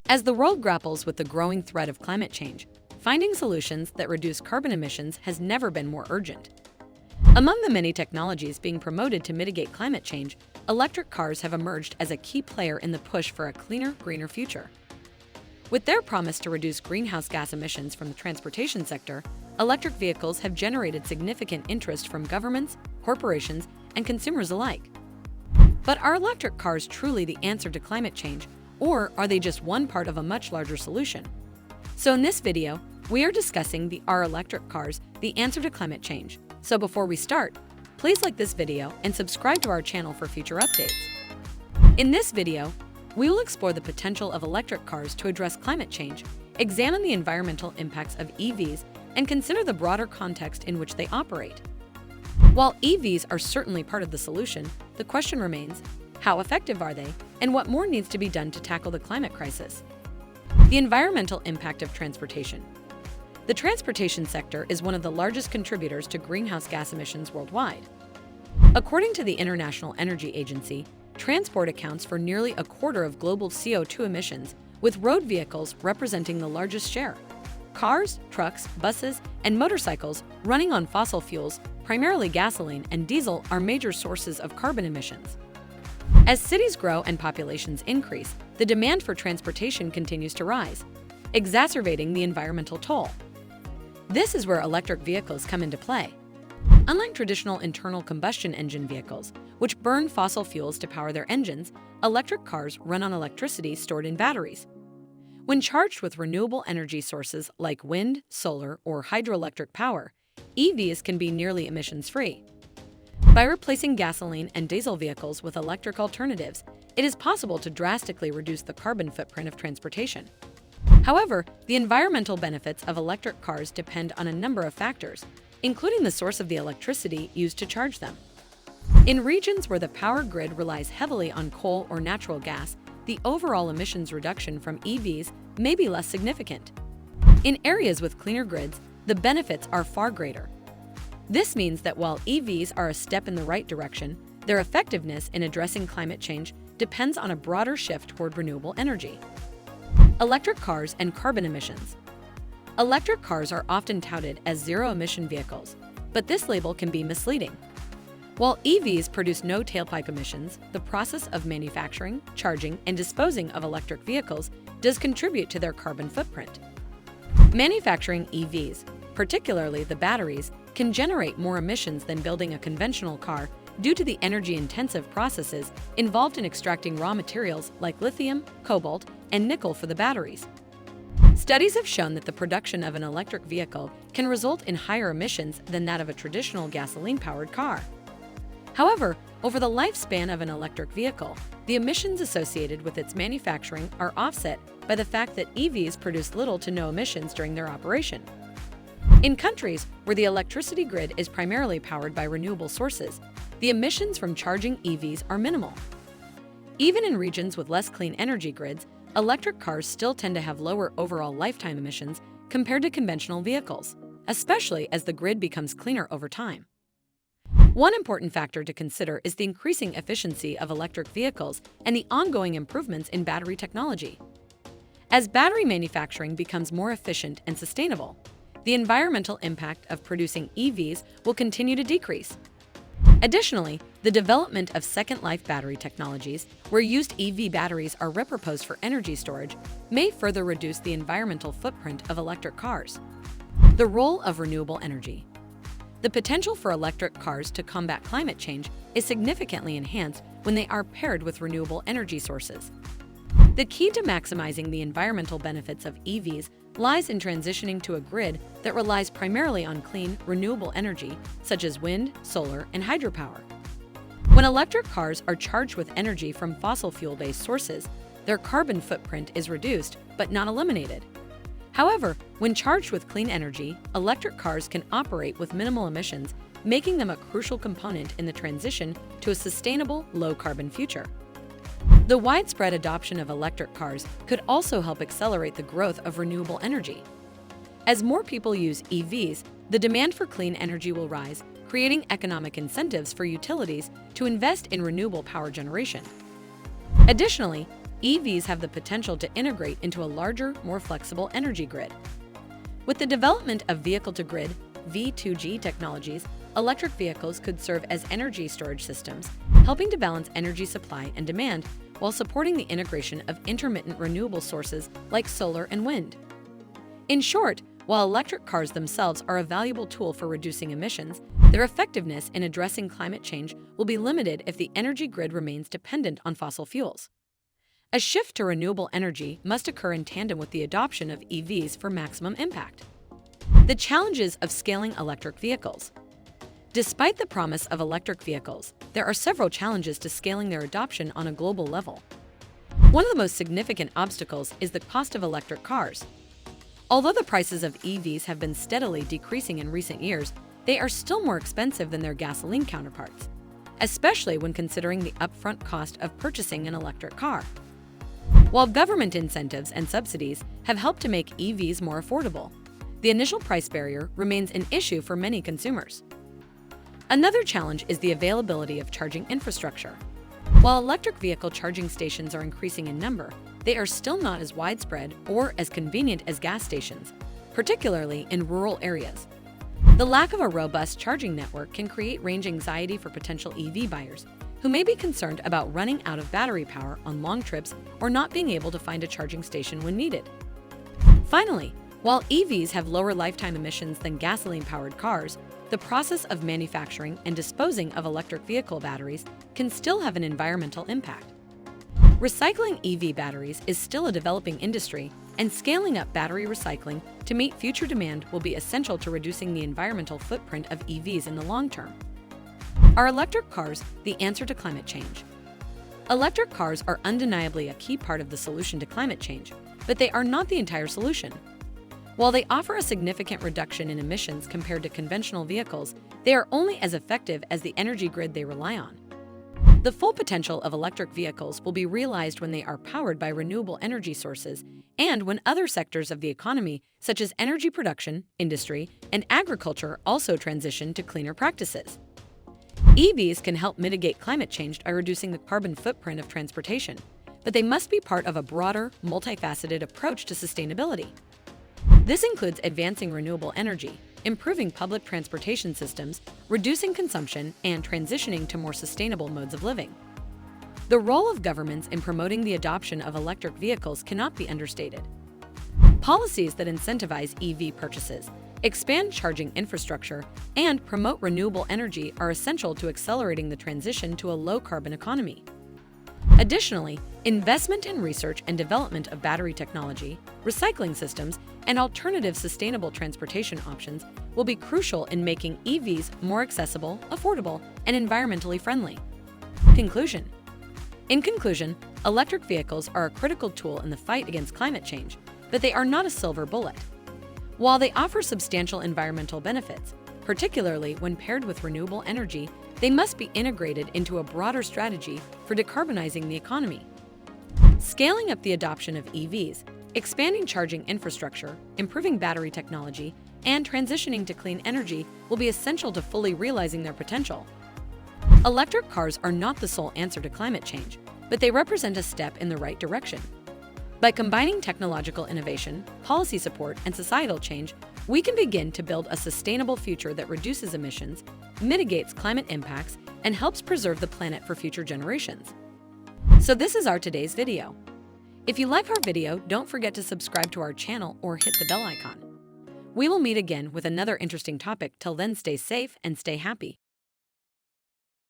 As the world grapples with the growing threat of climate change, finding solutions that reduce carbon emissions has never been more urgent. Among the many technologies being promoted to mitigate climate change, electric cars have emerged as a key player in the push for a cleaner, greener future. With their promise to reduce greenhouse gas emissions from the transportation sector, electric vehicles have generated significant interest from governments, corporations, and consumers alike. But are electric cars truly the answer to climate change, or are they just one part of a much larger solution? So in this video, we are discussing Are electric cars the answer to climate change? So before we start, please like this video and subscribe to our channel for future updates. In this video, we will explore the potential of electric cars to address climate change, examine the environmental impacts of EVs, and consider the broader context in which they operate. While EVs are certainly part of the solution, the question remains, how effective are they, and what more needs to be done to tackle the climate crisis? The environmental impact of transportation. The transportation sector is one of the largest contributors to greenhouse gas emissions worldwide. According to the International Energy Agency, transport accounts for nearly a quarter of global CO2 emissions, with road vehicles representing the largest share. Cars, trucks, buses, and motorcycles running on fossil fuels, primarily gasoline and diesel, are major sources of carbon emissions. As cities grow and populations increase, the demand for transportation continues to rise, exacerbating the environmental toll. This is where electric vehicles come into play. Unlike traditional internal combustion engine vehicles, which burn fossil fuels to power their engines, electric cars run on electricity stored in batteries. When charged with renewable energy sources like wind, solar, or hydroelectric power, EVs can be nearly emissions-free. By replacing gasoline and diesel vehicles with electric alternatives, it is possible to drastically reduce the carbon footprint of transportation. However, the environmental benefits of electric cars depend on a number of factors, including the source of the electricity used to charge them. In regions where the power grid relies heavily on coal or natural gas, the overall emissions reduction from EVs may be less significant. In areas with cleaner grids, the benefits are far greater. This means that while EVs are a step in the right direction, their effectiveness in addressing climate change depends on a broader shift toward renewable energy. Electric cars and carbon emissions. Electric cars are often touted as zero-emission vehicles, but this label can be misleading. While EVs produce no tailpipe emissions, the process of manufacturing, charging, and disposing of electric vehicles does contribute to their carbon footprint. Manufacturing EVs, particularly the batteries, can generate more emissions than building a conventional car due to the energy-intensive processes involved in extracting raw materials like lithium, cobalt, and nickel for the batteries. Studies have shown that the production of an electric vehicle can result in higher emissions than that of a traditional gasoline-powered car. However, over the lifespan of an electric vehicle, the emissions associated with its manufacturing are offset by the fact that EVs produce little to no emissions during their operation. In countries where the electricity grid is primarily powered by renewable sources, the emissions from charging EVs are minimal. Even in regions with less clean energy grids, electric cars still tend to have lower overall lifetime emissions compared to conventional vehicles, especially as the grid becomes cleaner over time. One important factor to consider is the increasing efficiency of electric vehicles and the ongoing improvements in battery technology. As battery manufacturing becomes more efficient and sustainable, the environmental impact of producing EVs will continue to decrease. Additionally, the development of second-life battery technologies, where used EV batteries are repurposed for energy storage, may further reduce the environmental footprint of electric cars. The role of renewable energy. The potential for electric cars to combat climate change is significantly enhanced when they are paired with renewable energy sources. The key to maximizing the environmental benefits of EVs lies in transitioning to a grid that relies primarily on clean, renewable energy, such as wind, solar, and hydropower. When electric cars are charged with energy from fossil fuel-based sources, their carbon footprint is reduced, but not eliminated. However, when charged with clean energy, electric cars can operate with minimal emissions, making them a crucial component in the transition to a sustainable, low-carbon future. The widespread adoption of electric cars could also help accelerate the growth of renewable energy. As more people use EVs, the demand for clean energy will rise, creating economic incentives for utilities to invest in renewable power generation. Additionally, EVs have the potential to integrate into a larger, more flexible energy grid. With the development of vehicle-to-grid (V2G) technologies, electric vehicles could serve as energy storage systems, helping to balance energy supply and demand while supporting the integration of intermittent renewable sources like solar and wind. In short, while electric cars themselves are a valuable tool for reducing emissions, their effectiveness in addressing climate change will be limited if the energy grid remains dependent on fossil fuels. A shift to renewable energy must occur in tandem with the adoption of EVs for maximum impact. The challenges of scaling electric vehicles. Despite the promise of electric vehicles, there are several challenges to scaling their adoption on a global level. One of the most significant obstacles is the cost of electric cars. Although the prices of EVs have been steadily decreasing in recent years, they are still more expensive than their gasoline counterparts, especially when considering the upfront cost of purchasing an electric car. While government incentives and subsidies have helped to make EVs more affordable, the initial price barrier remains an issue for many consumers. Another challenge is the availability of charging infrastructure. While electric vehicle charging stations are increasing in number, they are still not as widespread or as convenient as gas stations, particularly in rural areas. The lack of a robust charging network can create range anxiety for potential EV buyers, who may be concerned about running out of battery power on long trips or not being able to find a charging station when needed. Finally, while EVs have lower lifetime emissions than gasoline-powered cars, the process of manufacturing and disposing of electric vehicle batteries can still have an environmental impact. Recycling EV batteries is still a developing industry, and scaling up battery recycling to meet future demand will be essential to reducing the environmental footprint of EVs in the long term. Are electric cars the answer to climate change? Electric cars are undeniably a key part of the solution to climate change, but they are not the entire solution. While they offer a significant reduction in emissions compared to conventional vehicles, they are only as effective as the energy grid they rely on. The full potential of electric vehicles will be realized when they are powered by renewable energy sources and when other sectors of the economy, such as energy production, industry, and agriculture, also transition to cleaner practices. EVs can help mitigate climate change by reducing the carbon footprint of transportation, but they must be part of a broader, multifaceted approach to sustainability. This includes advancing renewable energy, improving public transportation systems, reducing consumption, and transitioning to more sustainable modes of living. The role of governments in promoting the adoption of electric vehicles cannot be understated. Policies that incentivize EV purchases, expand charging infrastructure, and promote renewable energy are essential to accelerating the transition to a low-carbon economy. Additionally, investment in research and development of battery technology, recycling systems, and alternative sustainable transportation options will be crucial in making EVs more accessible, affordable, and environmentally friendly. Conclusion. In conclusion, electric vehicles are a critical tool in the fight against climate change, but they are not a silver bullet. While they offer substantial environmental benefits, particularly when paired with renewable energy, they must be integrated into a broader strategy for decarbonizing the economy. Scaling up the adoption of EVs, expanding charging infrastructure, improving battery technology, and transitioning to clean energy will be essential to fully realizing their potential. Electric cars are not the sole answer to climate change, but they represent a step in the right direction. By combining technological innovation, policy support, and societal change, we can begin to build a sustainable future that reduces emissions, mitigates climate impacts, and helps preserve the planet for future generations. So this is our today's video. If you like our video, don't forget to subscribe to our channel or hit the bell icon. We will meet again with another interesting topic. Till then, stay safe and stay happy.